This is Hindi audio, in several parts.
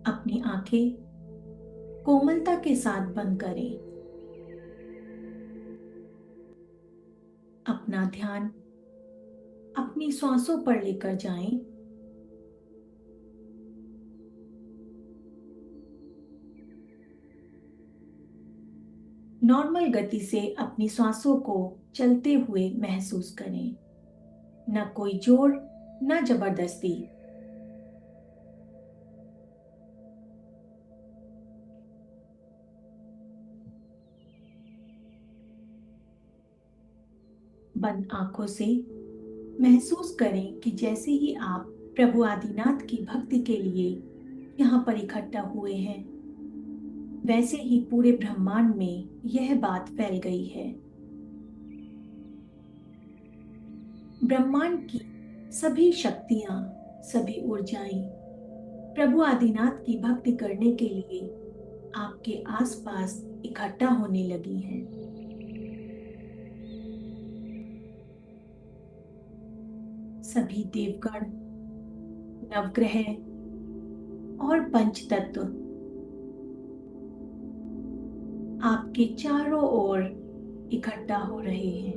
अपनी आंखें कोमलता के साथ बंद करें। अपना ध्यान अपनी सांसों पर लेकर जाएं। नॉर्मल गति से अपनी सांसों को चलते हुए महसूस करें। न कोई जोर, न जबरदस्ती। बंद आंखों से महसूस करें कि जैसे ही आप प्रभु आदिनाथ की भक्ति के लिए यहाँ पर इकट्ठा हुए हैं, वैसे ही पूरे ब्रह्मांड में यह बात फैल गई है। ब्रह्मांड की सभी शक्तियां, सभी ऊर्जाएं प्रभु आदिनाथ की भक्ति करने के लिए आपके आसपास इकट्ठा होने लगी हैं। सभी देवगण, नवग्रह और पंचतत्व आपके चारों ओर इकट्ठा हो रहे हैं।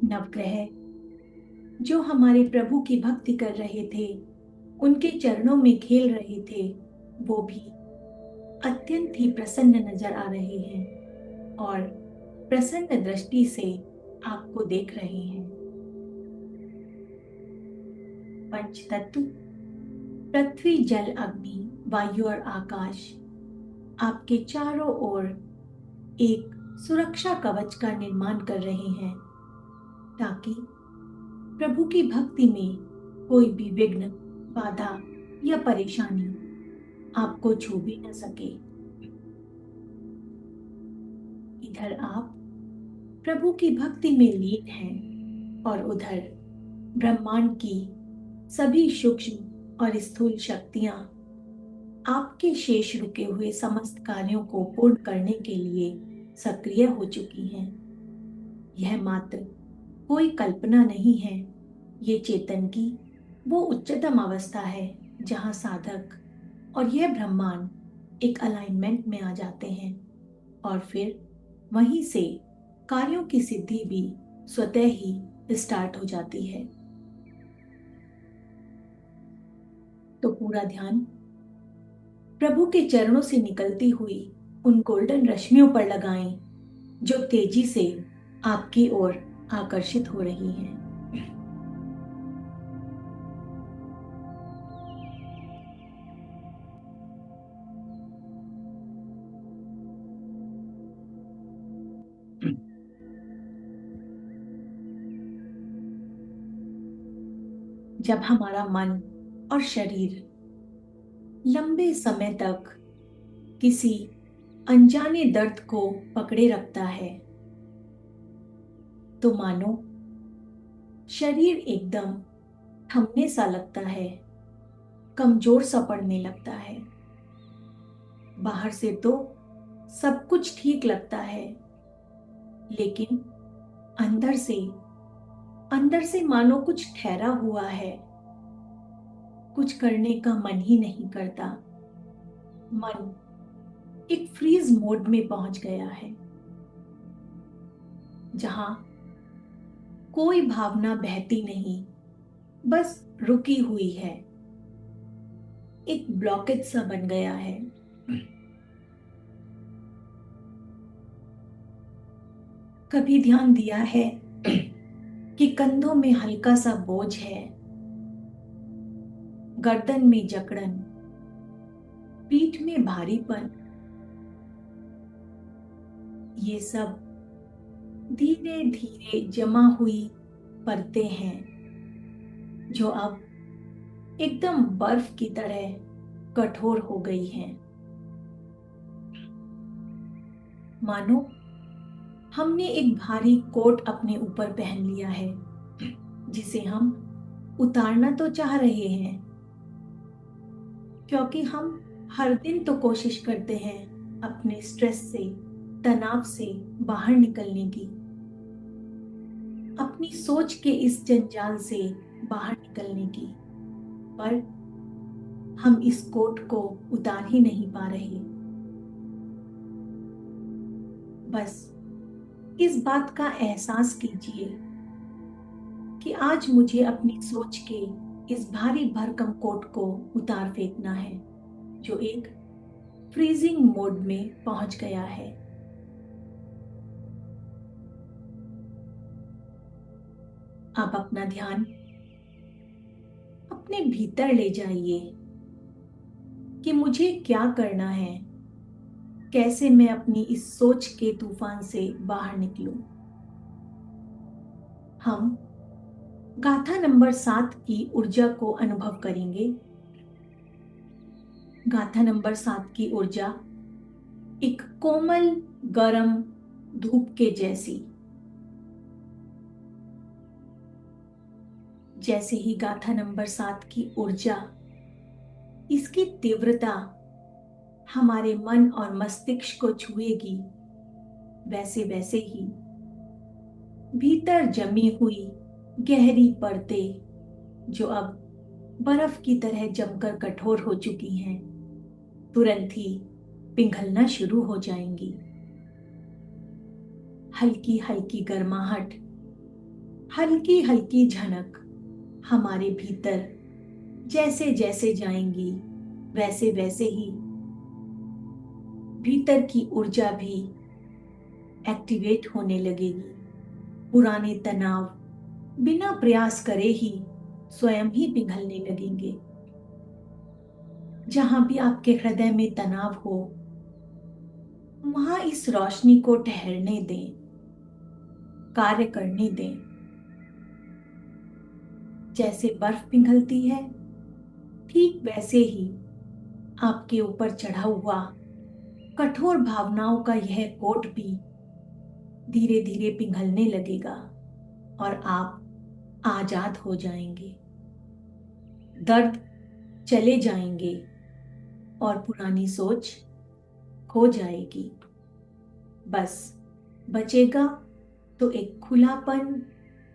नवग्रह जो हमारे प्रभु की भक्ति कर रहे थे, उनके चरणों में खेल रहे थे, वो भी अत्यंत ही प्रसन्न नजर आ रहे हैं और प्रसन्न दृष्टि से आपको देख रहे हैं। पंचतत्व पृथ्वी, जल, अग्नि, वायु और आकाश आपके चारों ओर एक सुरक्षा कवच का निर्माण कर रहे हैं, ताकि प्रभु की भक्ति में कोई भी विघ्न, बाधा या परेशानी आपको छू भी न सके। इधर आप प्रभु की भक्ति में लीन हैं और उधर ब्रह्मांड की सभी सूक्ष्म और स्थूल शक्तियां आपके शेष रुके हुए समस्त कार्यों को पूर्ण करने के लिए सक्रिय हो चुकी हैं। यह मात्र कोई कल्पना नहीं है, ये चेतन की वो उच्चतम अवस्था है जहां साधक और यह ब्रह्मांड एक अलाइनमेंट में आ जाते हैं और फिर वहीं से कार्यों की सिद्धि भी स्वतः ही स्टार्ट हो जाती है। तो पूरा ध्यान प्रभु के चरणों से निकलती हुई उन गोल्डन रश्मियों पर लगाएं, जो तेजी से आपकी ओर आकर्षित हो रही हैं। जब हमारा मन और शरीर लंबे समय तक किसी अनजाने दर्द को पकड़े रखता है, तो मानो शरीर एकदम थमने सा लगता है, कमजोर सा पड़ने लगता है। बाहर से तो सब कुछ ठीक लगता है, लेकिन अंदर से अंदर से मानो कुछ ठहरा हुआ है। कुछ करने का मन ही नहीं करता। मन एक फ्रीज मोड में पहुंच गया है, जहां कोई भावना बहती नहीं, बस रुकी हुई है। एक ब्लॉकेज सा बन गया है। कभी ध्यान दिया है कि कंधों में हल्का सा बोझ है, गर्दन में जकड़न, पीठ में भारीपन? ये सब धीरे धीरे जमा हुई परतें हैं, जो अब एकदम बर्फ की तरह कठोर हो गई हैं। मानो हमने एक भारी कोट अपने ऊपर पहन लिया है, जिसे हम उतारना तो चाह रहे हैं, क्योंकि हम हर दिन तो कोशिश करते हैं अपने स्ट्रेस से, तनाव से बाहर निकलने की, अपनी सोच के इस जंजाल से बाहर निकलने की, पर हम इस कोट को उतार ही नहीं पा रहे। बस इस बात का एहसास कीजिए कि आज मुझे अपनी सोच के इस भारी भरकम कोट को उतार फेंकना है, जो एक फ्रीजिंग मोड में पहुंच गया है। आप अपना ध्यान अपने भीतर ले जाइए कि मुझे क्या करना है, कैसे मैं अपनी इस सोच के तूफान से बाहर निकलूं। हम गाथा नंबर 7 की ऊर्जा को अनुभव करेंगे। गाथा नंबर 7 की ऊर्जा एक कोमल गरम धूप के जैसी। जैसे ही गाथा नंबर 7 की ऊर्जा, इसकी तीव्रता हमारे मन और मस्तिष्क को छुएगी, वैसे वैसे ही भीतर जमी हुई गहरी परतें, जो अब बर्फ की तरह जमकर कठोर हो चुकी हैं, तुरंत ही पिघलना शुरू हो जाएंगी। हल्की हल्की गर्माहट, हल्की हल्की झनक हमारे भीतर जैसे जैसे जाएंगी, वैसे वैसे ही भीतर की ऊर्जा भी एक्टिवेट होने लगेगी। पुराने तनाव बिना प्रयास करे ही स्वयं ही पिघलने लगेंगे। जहां भी आपके हृदय में तनाव हो, वहां इस रोशनी को ठहरने दें, कार्य करने दें। जैसे बर्फ पिघलती है, ठीक वैसे ही आपके ऊपर चढ़ा हुआ कठोर भावनाओं का यह कोट भी धीरे धीरे पिघलने लगेगा और आप आजाद हो जाएंगे। दर्द चले जाएंगे और पुरानी सोच खो जाएगी। बस बचेगा तो एक खुलापन,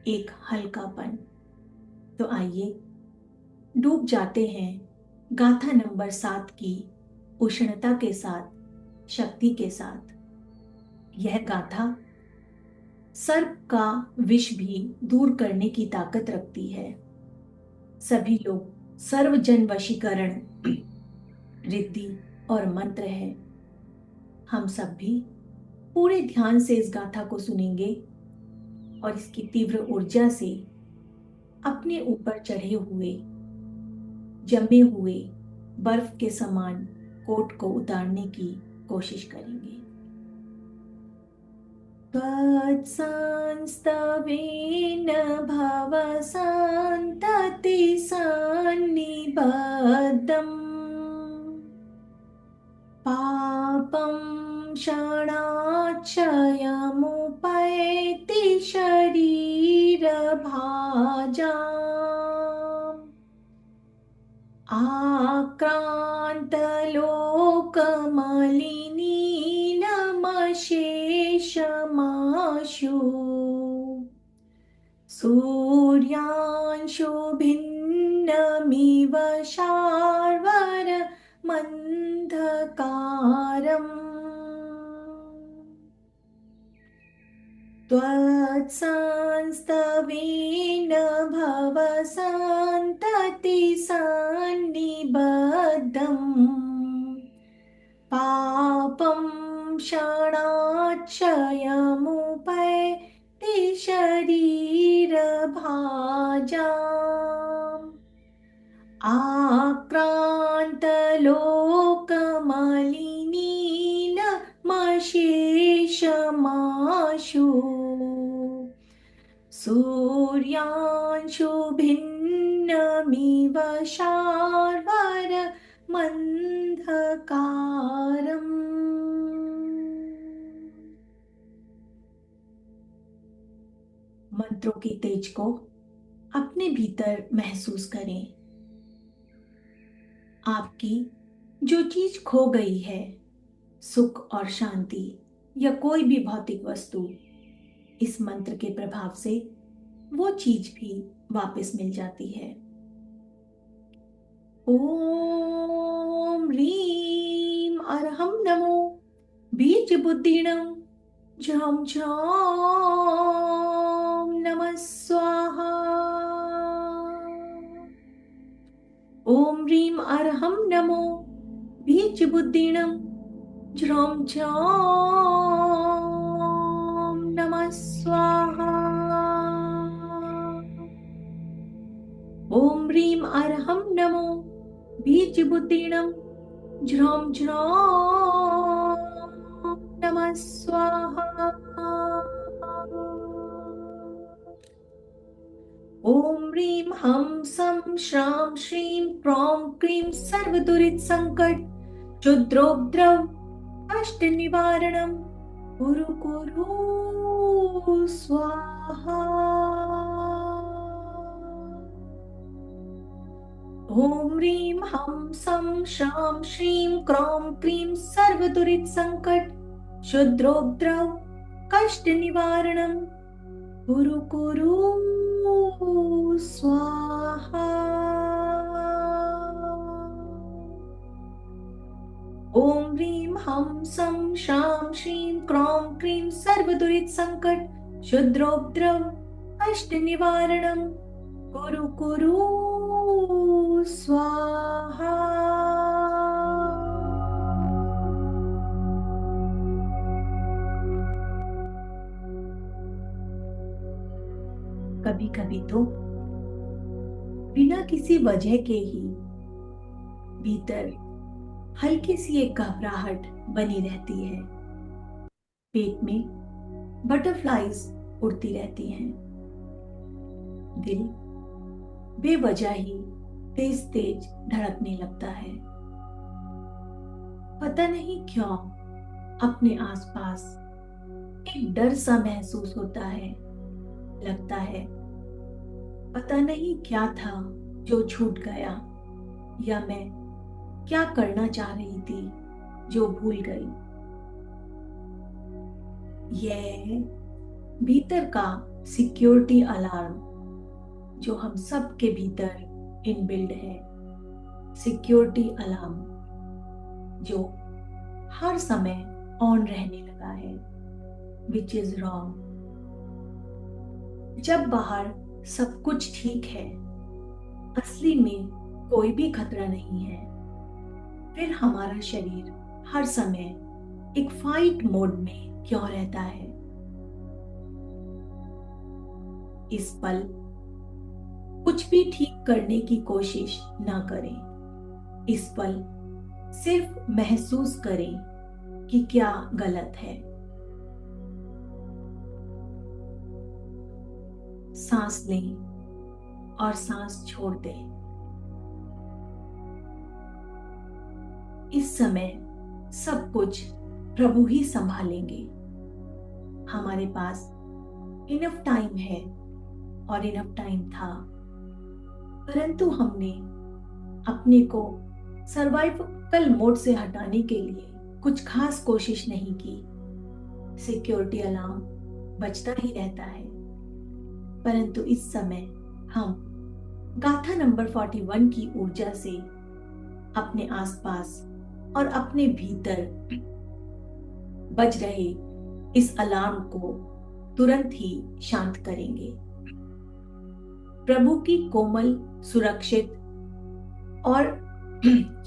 एक हल्कापन। तो आइए डूब जाते हैं गाथा नंबर 7 की उष्णता के साथ, शक्ति के साथ। यह गाथा सर्प का विष भी दूर करने की ताकत रखती है। सभी लोग सर्वजन वशीकरण, रिद्धि और मंत्र है। हम सब भी पूरे ध्यान से इस गाथा को सुनेंगे और इसकी तीव्र ऊर्जा से अपने ऊपर चढ़े हुए, जमे हुए बर्फ के समान कोट को उतारने की कोशिश करेंगे। त्वत्संस्तवेन भवसन्तति सन्निबद्धम् पापं क्षणाक्षयमुपैति शरीरभाजाम् आक्रान्तलोकमलिनीनमशेषमाशु सूर्यांशु भिन्नमिव शार्वर मन्धकारम् त्वत्संस्तवेन भवसन्तति सन्निबद्धम् पापं क्षणाक्षयमुपैति शरीरभाजाम् आक्रान्तलोकमलिनीनमशेषमाशु सूर्यांशु भिन्नमिव शार्वर मन्धकारम्। मंत्रों के तेज को अपने भीतर महसूस करें। आपकी जो चीज खो गई है, सुख और शांति या कोई भी भौतिक वस्तु, इस मंत्र के प्रभाव से वो चीज भी वापस मिल जाती है। ओम ह्रीम अरहम नमो बीज बुद्धिणम झम झम नमः स्वाहा। ओम ह्रीम अरहम नमो बीज बुद्धिणम झ्रम झम नमः स्वाहा। ओम ह्रीम अरहम नमो बीज बुद्धिणम झ्रम झ्रम नमः स्वाहा। ओम ह्रीम हम सम श्राम श्रीम क्रोम क्रीम सर्वदुरित संकट क्षुद्रोपद्रव कष्ट निवारणम कुरु कुरु स्वाहा। ओम ह्रीम हम सम श्राम श्रीम क्रोम क्रीम सर्वदुरित संकट क्षुद्रोपद्रव कष्ट निवारणम कुरु कुरु स्वाहा। ओम ह्रीम हम सम श्राम श्रीम क्रोम क्रीम सर्वदुरित संकट क्षुद्रोपद्रव कष्ट निवारणम कुरु कुरु स्वाहा। कभी कभी तो बिना किसी वजह के ही भीतर हल्की सी एक घबराहट बनी रहती है। पेट में बटरफ्लाइज उड़ती रहती हैं। दिल बेवजह ही तेज तेज धड़कने लगता है। पता नहीं क्यों अपने आसपास एक डर सा महसूस होता है। लगता है पता नहीं क्या था जो छूट गया, या मैं क्या करना चाह रही थी जो भूल गई। यह भीतर का सिक्योरिटी अलार्म जो हम सब के भीतर इनबिल्ड है, सिक्योरिटी अलार्म जो हर समय ऑन रहने लगा है, विच इज रॉन्ग। जब बाहर सब कुछ ठीक है, असली में कोई भी खतरा नहीं है, फिर हमारा शरीर हर समय एक फाइट मोड में क्यों रहता है। इस पल कुछ भी ठीक करने की कोशिश ना करें। इस पल सिर्फ महसूस करें कि क्या गलत है। सांस लें और सांस छोड़ दें। इस समय सब कुछ प्रभु ही संभालेंगे। हमारे पास इनफ टाइम है और इनफ टाइम था, परंतु हमने अपने को सर्वाइवल मोड से हटाने के लिए कुछ खास कोशिश नहीं की। सिक्योरिटी अलार्म बजता ही रहता है, परंतु इस समय हम गाथा नंबर 41 की ऊर्जा से अपने आसपास और अपने भीतर बज रहे इस अलार्म को तुरंत ही शांत करेंगे। प्रभु की कोमल, सुरक्षित और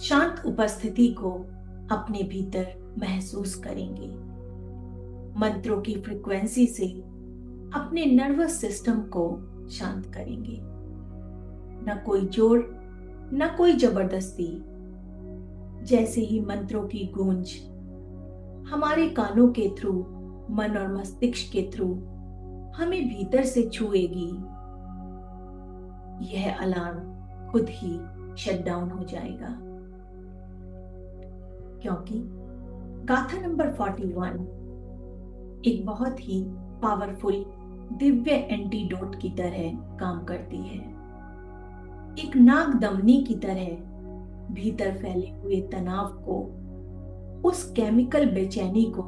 शांत उपस्थिति को अपने भीतर महसूस करेंगे। मंत्रों की फ्रीक्वेंसी से अपने नर्वस सिस्टम को शांत करेंगे। न कोई जोर, न कोई जबरदस्ती। जैसे ही मंत्रों की गूंज हमारे कानों के थ्रू, मन और मस्तिष्क के थ्रू हमें भीतर से छुएगी, यह अलार्म खुद ही शट डाउन हो जाएगा। क्योंकि गाथा नंबर 41 एक बहुत ही पावरफुल दिव्य एंटीडोट की तरह काम करती है। एक नाग दमनी की तरह भीतर फैले हुए तनाव को, उस केमिकल बेचैनी को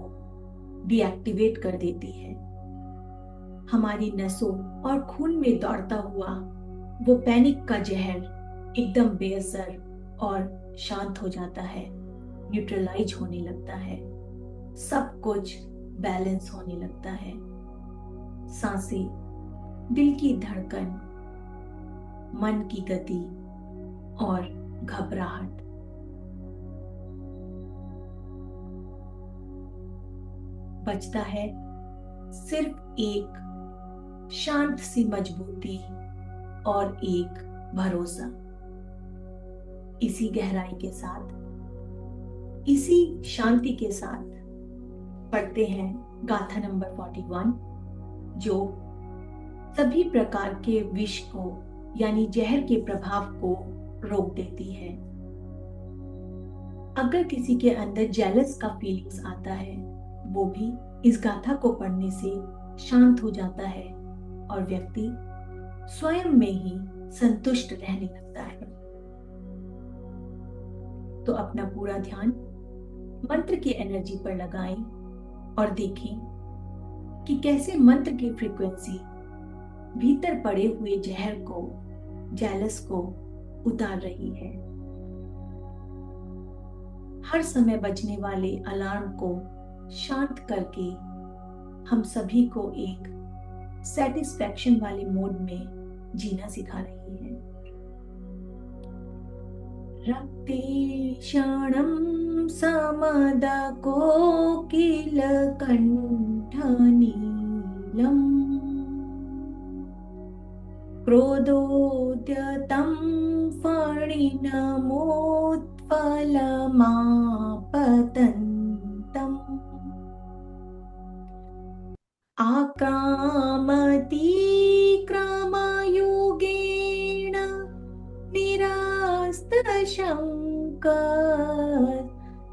डीएक्टिवेट कर देती है। हमारी नसों और खून में दौड़ता हुआ वो पैनिक का जहर एकदम बेअसर और शांत हो जाता है, न्यूट्रलाइज होने लगता है, सब कुछ बैलेंस होने लगता है। सांसें, दिल की धड़कन, मन की गति और घबराहट। बचता है सिर्फ एक शांत सी मजबूती और एक भरोसा। इसी गहराई के साथ, इसी शांति के साथ पढ़ते हैं गाथा नंबर 41, जो सभी प्रकार के विष को यानी जहर के प्रभाव को रोक देती है। अगर किसी के अंदर जेलस का फीलिंग्स आता है, वो भी इस गाथा को पढ़ने से शांत हो जाता है और व्यक्ति स्वयं में ही संतुष्ट रहने लगता है। तो अपना पूरा ध्यान मंत्र की एनर्जी पर लगाएं और देखें कि कैसे मंत्र की फ्रीक्वेंसी भीतर पड़े हुए जहर को, जेलस को उतार रही है। हर समय बजने वाले अलार्म को शांत करके हम सभी को एक सेटिस्फैक्शन वाले मोड में जीना सिखा रही है। रक्ते क्षणं समदा कोकिल कंठ नीलम् क्रोधोद्यतं फणिनमोत्फलमापतन्तम् आक्रामति क्रमयुगेण निरास्तशङ्क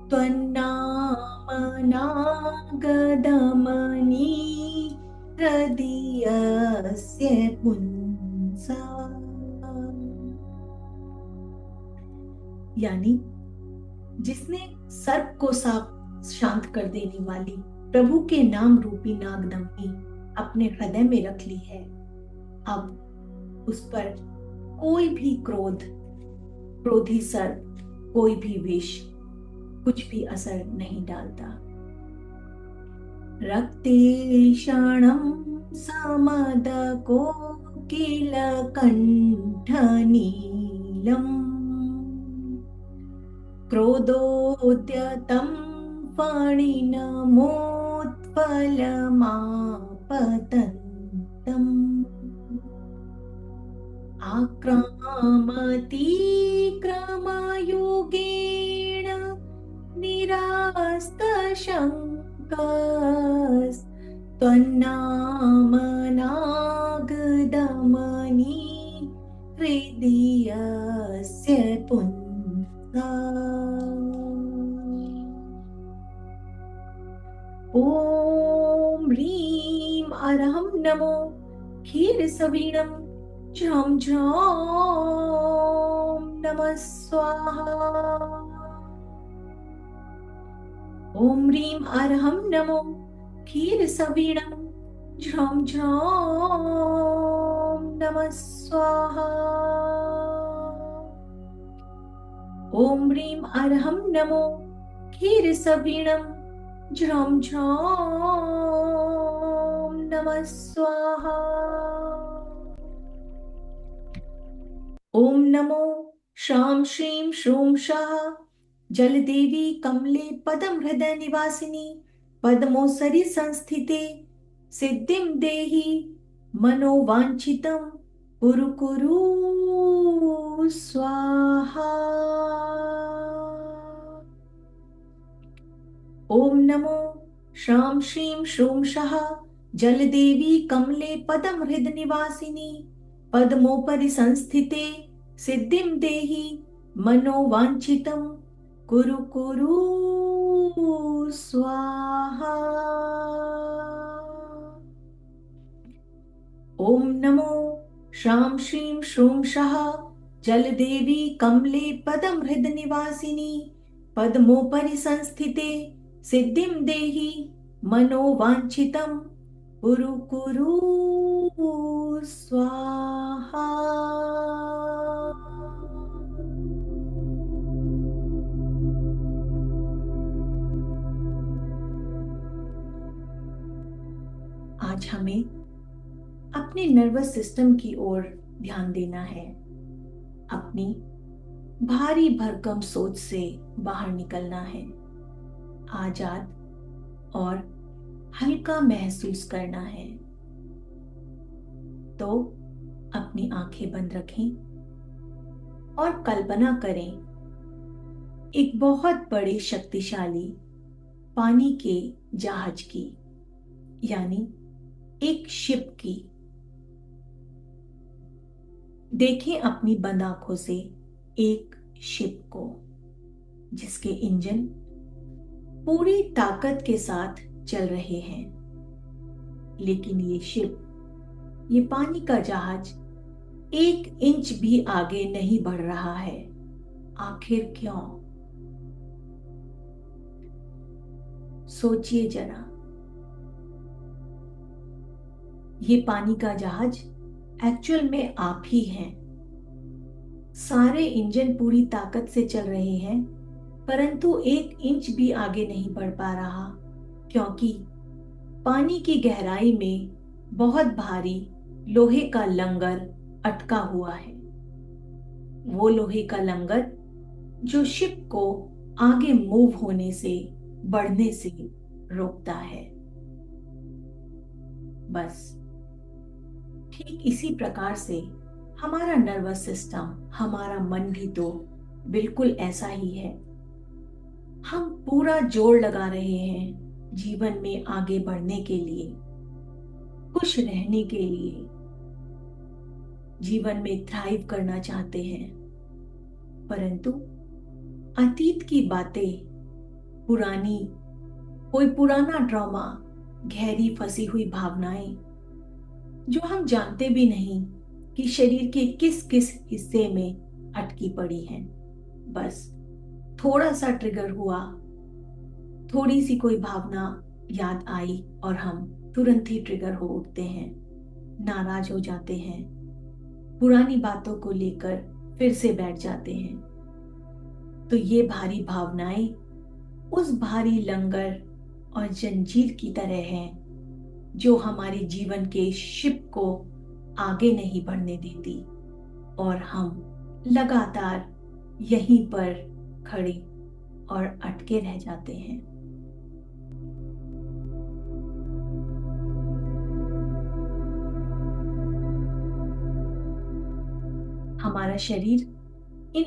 त्वन्नामनागदमनी हृदयस्य पुंसा। यानी जिसने सर्प को शांत कर देने वाली प्रभु के नाम रूपी नागदम्मी अपने हृदय में रख ली है, अब उस पर कोई भी क्रोधी सर्प, कोई भी विष कुछ भी असर नहीं डालता। रक्ते क्षणं समद कोकिल कंठ नीलम् क्रोधोद्यतं फणिनमोत्फलमापतन्तम् आक्रामति क्रमयुगेण निरास्तशङ्कस्त्वन्नामनागदमनी हृदयस्य पुंसा। ॐ ह्रीं अरहं नमो क्षीरसवीणं झं झं नमः स्वाहा। ॐ ह्रीं अरहं नमो क्षीरसवीणं झं झं नमः स्वाहा। ॐ ह्रीं अरहं नमो क्षीरसवीणं झं झं नमः स्वाहा। ॐ नमो श्रां श्रीं श्रूं शाः जलदेवी कमले पदम हृदय निवासिनी पद्मोसरि संस्थिते सिद्धिं देहि मनोवांछितं कुरु कुरु स्वाहा। ॐ नमो श्रां श्रीं श्रूं शाः जलदेवी कमले पदम हृदय निवासिनी पद्मोपरि संस्थिते सिद्धिं देहि मनोवांछितं कुरु कुरु स्वाहा। ॐ नमो श्रां श्रीं श्रूं शाः जलदेवी कमले पदम हृदय निवासिनी पद्मोपरि संस्थिते सिद्धिं देहि मनोवांछितं कुरु कुरु स्वाहा। आज हमें अपने नर्वस सिस्टम की ओर ध्यान देना है। अपनी भारी भरकम सोच से बाहर निकलना है। आजाद और हल्का महसूस करना है। तो अपनी आंखें बंद रखें और कल्पना करें एक बहुत बड़े शक्तिशाली पानी के जहाज की, यानी एक शिप की। देखें अपनी बंद आंखों से एक शिप को जिसके इंजन पूरी ताकत के साथ चल रहे हैं। लेकिन ये शिप, ये पानी का जहाज 1 इंच भी आगे नहीं बढ़ रहा है। आखिर क्यों? सोचिए जरा। ये पानी का जहाज एक्चुअल में आप ही हैं। सारे इंजन पूरी ताकत से चल रहे हैं, परंतु 1 इंच भी आगे नहीं बढ़ पा रहा, क्योंकि पानी की गहराई में बहुत भारी लोहे का लंगर अटका हुआ है। वो लोहे का लंगर जो शिप को आगे मूव होने से, बढ़ने से रोकता है। बस ठीक इसी प्रकार से हमारा नर्वस सिस्टम, हमारा मन भी तो बिल्कुल ऐसा ही है। हम पूरा जोर लगा रहे हैं जीवन में आगे बढ़ने के लिए, खुश रहने के लिए, जीवन में थ्राइव करना चाहते हैं। परंतु अतीत की बातें, पुरानी, कोई पुराना ट्रॉमा, गहरी फंसी हुई भावनाएं जो हम जानते भी नहीं कि शरीर के किस किस हिस्से में अटकी पड़ी हैं। बस थोड़ा सा ट्रिगर हुआ, थोड़ी सी कोई भावना याद आई और हम तुरंत ही ट्रिगर हो उठते हैं, नाराज हो जाते हैं, पुरानी बातों को लेकर फिर से बैठ जाते हैं। तो ये भारी भावनाएं उस भारी लंगर और जंजीर की तरह हैं जो हमारे जीवन के शिप को आगे नहीं बढ़ने देती, और हम लगातार यहीं पर खड़े और अटके रह जाते हैं। हमारा शरीर इन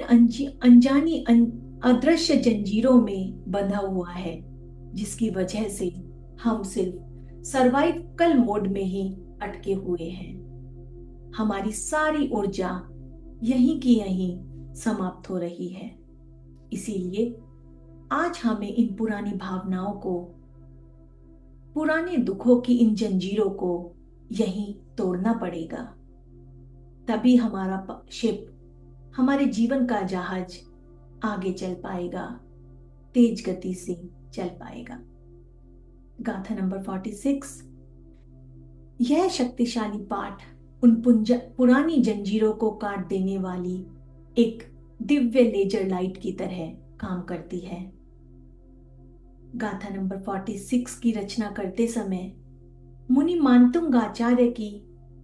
अनजानी अदृश्य जंजीरों में बंधा हुआ है, जिसकी वजह से हम सिर्फ सर्वाइवल मोड में ही अटके हुए हैं। हमारी सारी ऊर्जा यहीं की यहीं समाप्त हो रही है। इसीलिए आज हमें इन पुरानी भावनाओं को, पुराने दुखों की इन जंजीरों को यहीं तोड़ना पड़ेगा। तभी हमारा शिप, हमारे जीवन का जहाज आगे चल पाएगा, तेज गति से चल पाएगा। गाथा नंबर 46। यह शक्तिशाली पाठ उन पुरानी जंजीरों को काट देने वाली एक दिव्य लेजर लाइट की तरह काम करती है। गाथा नंबर 46 की रचना करते समय मुनि मानतुंग आचार्य की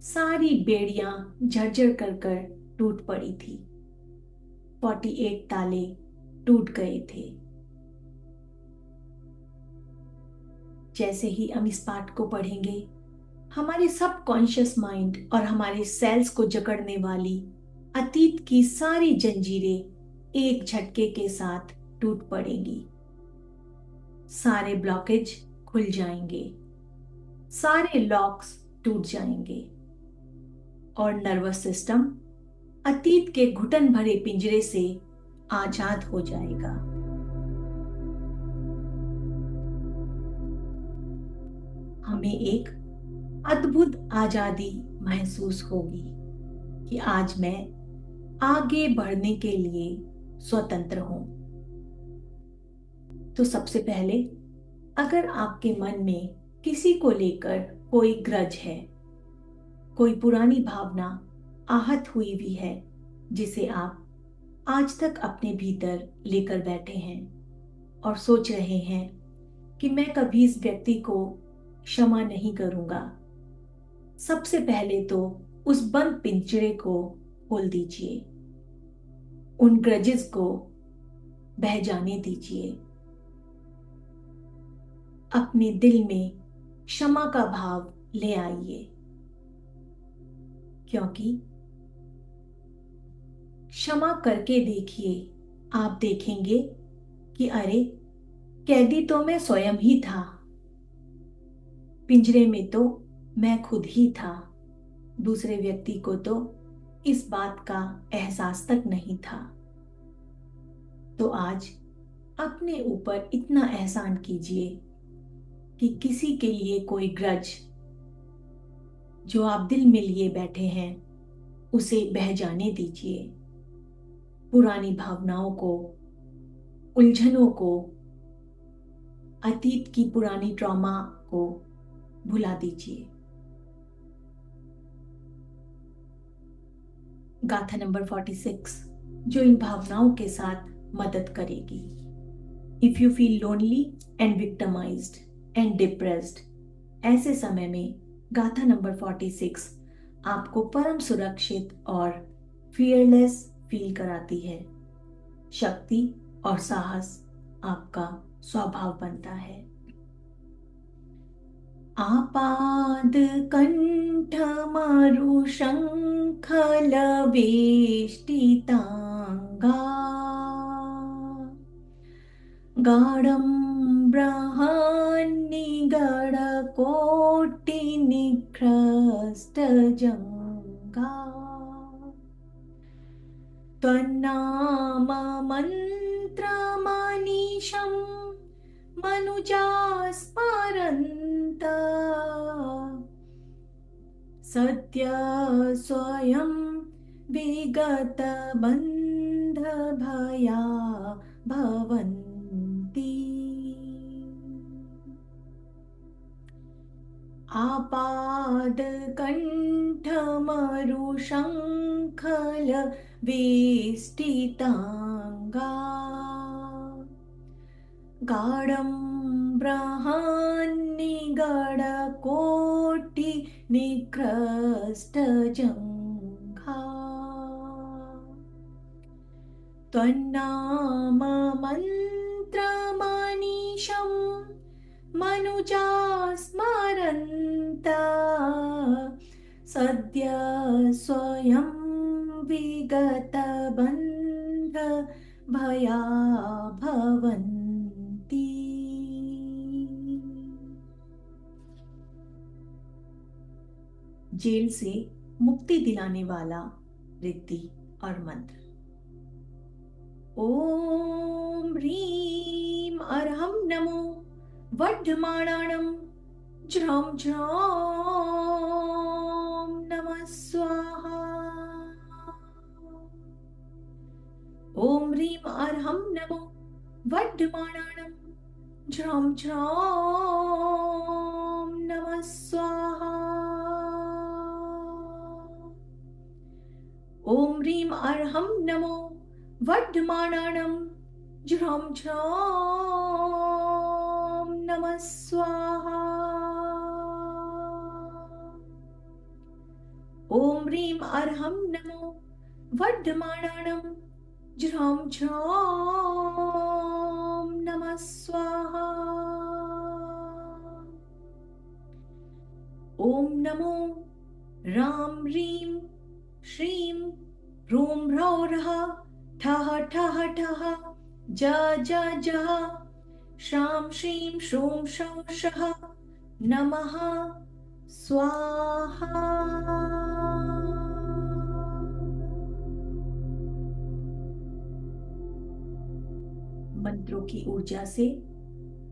सारी बेड़ियां झरझर कर टूट पड़ी थी। 48 ताले टूट गए थे। जैसे ही हम इस पाठ को पढ़ेंगे, हमारे सबकॉन्शियस माइंड और हमारे सेल्स को जकड़ने वाली अतीत की सारी जंजीरें एक झटके के साथ टूट पड़ेंगी। सारे ब्लॉकेज खुल जाएंगे, सारे लॉक्स टूट जाएंगे और नर्वस सिस्टम अतीत के घुटन भरे पिंजरे से आजाद हो जाएगा। हमें एक अद्भुत आजादी महसूस होगी कि आज मैं आगे बढ़ने के लिए स्वतंत्र हूं। तो सबसे पहले, अगर आपके मन में किसी को लेकर कोई ग्रज है, कोई पुरानी भावना आहत हुई भी है जिसे आप आज तक अपने भीतर लेकर बैठे हैं और सोच रहे हैं कि मैं कभी इस व्यक्ति को क्षमा नहीं करूंगा। सबसे पहले तो उस बंद पिंजरे को खोल दीजिए, उन ग्रजेस को बह जाने दीजिए। अपने दिल में क्षमा का भाव ले आइए, क्योंकि क्षमा करके देखिए, आप देखेंगे कि अरे, कैदी तो मैं स्वयं ही था, पिंजरे में तो मैं खुद ही था, दूसरे व्यक्ति को तो इस बात का एहसास तक नहीं था। तो आज अपने ऊपर इतना एहसान कीजिए कि किसी के लिए कोई ग्रज जो आप दिल में लिए बैठे हैं उसे बह जाने दीजिए। पुरानी भावनाओं को, उलझनों को, अतीत की पुरानी ट्रॉमा को भुला दीजिए। गाथा नंबर 46 जो इन भावनाओं के साथ मदद करेगी। If you feel lonely and victimised and depressed, ऐसे समय में गाथा नंबर 46 आपको परम सुरक्षित और फियरलेस फील कराती है। शक्ति और साहस आपका स्वभाव बनता है। आपाद कंठ मरु शंखल वेष्टितांगा, गाढ़ं बृहन्निगड कोटि निकृष्ट जंगा, त्वन्नाम मन्त्रमनीशं मनुजा स्मरन्ता, सद्य स्वयं विगत बंध भया भवन्ति। आपाद कंठ मरु शंखल वेष्टितांगा, गाढ़ं बृहन्निगड कोटि निकृष्ट जंघा, त्वन्नाम मन्त्रमनीशं मनुजा स्मरन्ता, सद्य स्वयं विगत बंध भया भवन्ति। जेल से मुक्ति दिलाने वाला रिद्धि और मंत्र। ओम ह्रीं अर्हं नमो वर्धमानानं ज्रौं ज्रौं नमः स्वाहा। ओम ह्रीं अर्हं नमो वर्धमानानं ज्रौं ज्रौं नमः स्वाहा। ओम ह्रीं अर्हं नमो वर्धमानानं ज्रौं ज्रौं नमः स्वाहा। ओम ह्रीं अर्हं नमो वर्धमानानं ज्रौं ज्रौं नमः स्वाहा। ओम नमो राम ह्रीं श्रीं ह्रूं ह्रौं रः ठः ठः ठः ज ज जः श्रां श्रीं श्रूं श्रौं शः नमः स्वाहा। मंत्रों की ऊर्जा से,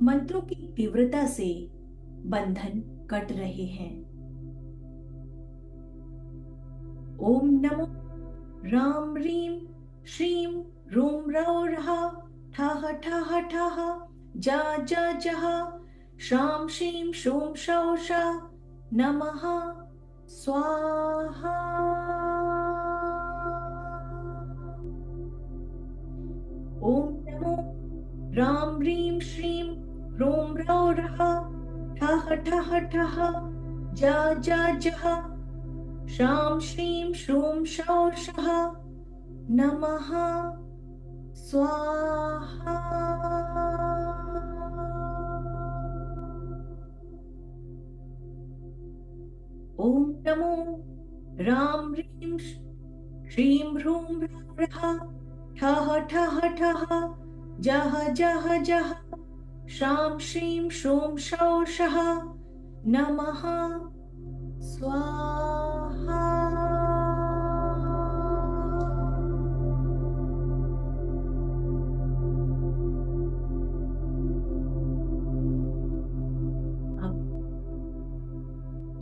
मंत्रों की तीव्रता से बंधन कट रहे हैं। ओम नमो राम ह्रीं श्रीं ह्रूं ह्रौं रः ठः ठः ठः ज ज जः श्रां श्रीं श्रूं श्रौं शः नमः स्वाहा। ओम नमो राम ह्रीं श्रीं ह्रूं ह्रौं रः ठः ठः ठः जा जा जः श्रां श्रीं श्रूं शौ शः नमः स्वाहा। ओम नमो राम ह्रीं श्रीं ह्रूं ह्रः ठः ठः ठः जः जः जः श्रां श्रीं श्रूं शौ शः नमः स्वाहा। अब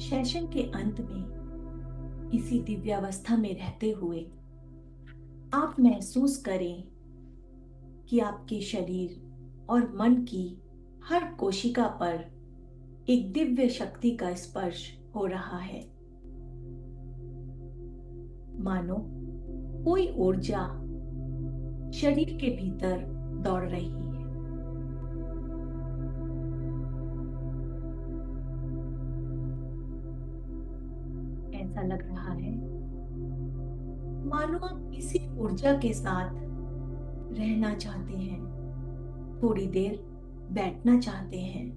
सेशन के अंत में इसी दिव्यावस्था में रहते हुए आप महसूस करें कि आपके शरीर और मन की हर कोशिका पर एक दिव्य शक्ति का स्पर्श हो रहा है। मानो कोई ऊर्जा शरीर के भीतर दौड़ रही है। ऐसा लग रहा है मानो आप इसी ऊर्जा के साथ रहना चाहते हैं, थोड़ी देर बैठना चाहते हैं।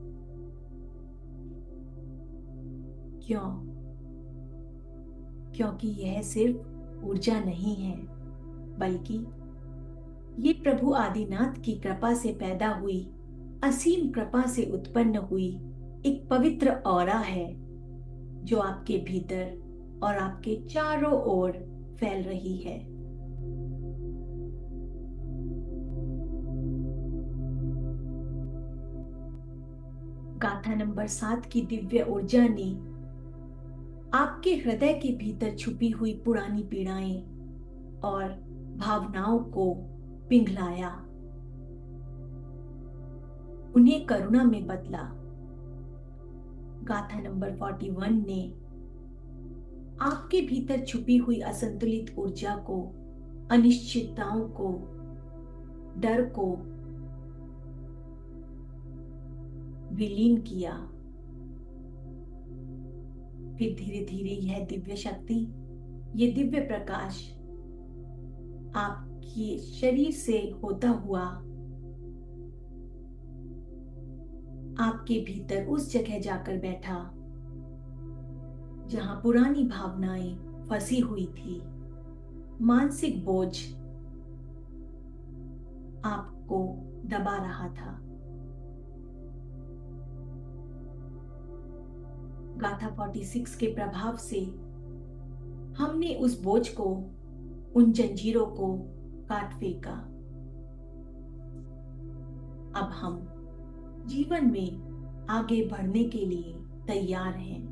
क्यों? क्योंकि यह सिर्फ ऊर्जा नहीं है, बल्कि ये प्रभु आदिनाथ की कृपा से पैदा हुई, असीम कृपा से उत्पन्न हुई एक पवित्र ऑरा है जो आपके भीतर और आपके चारों ओर फैल रही है। गाथा नंबर 7 की दिव्य ऊर्जा ने आपके हृदय के भीतर छुपी हुई पुरानी पीड़ाएं और भावनाओं को पिघलाया, उन्हें करुणा में बदला। गाथा नंबर 41 ने आपके भीतर छुपी हुई असंतुलित ऊर्जा को, अनिश्चितताओं को, डर को विलीन किया। फिर धीरे धीरे यह दिव्य शक्ति, ये दिव्य प्रकाश आपके शरीर से होता हुआ आपके भीतर उस जगह जाकर बैठा जहां पुरानी भावनाएं फंसी हुई थी। मानसिक बोझ आपको दबा रहा था। गाथा 46 के प्रभाव से हमने उस बोझ को, उन जंजीरों को काट फेंका। अब हम जीवन में आगे बढ़ने के लिए तैयार हैं।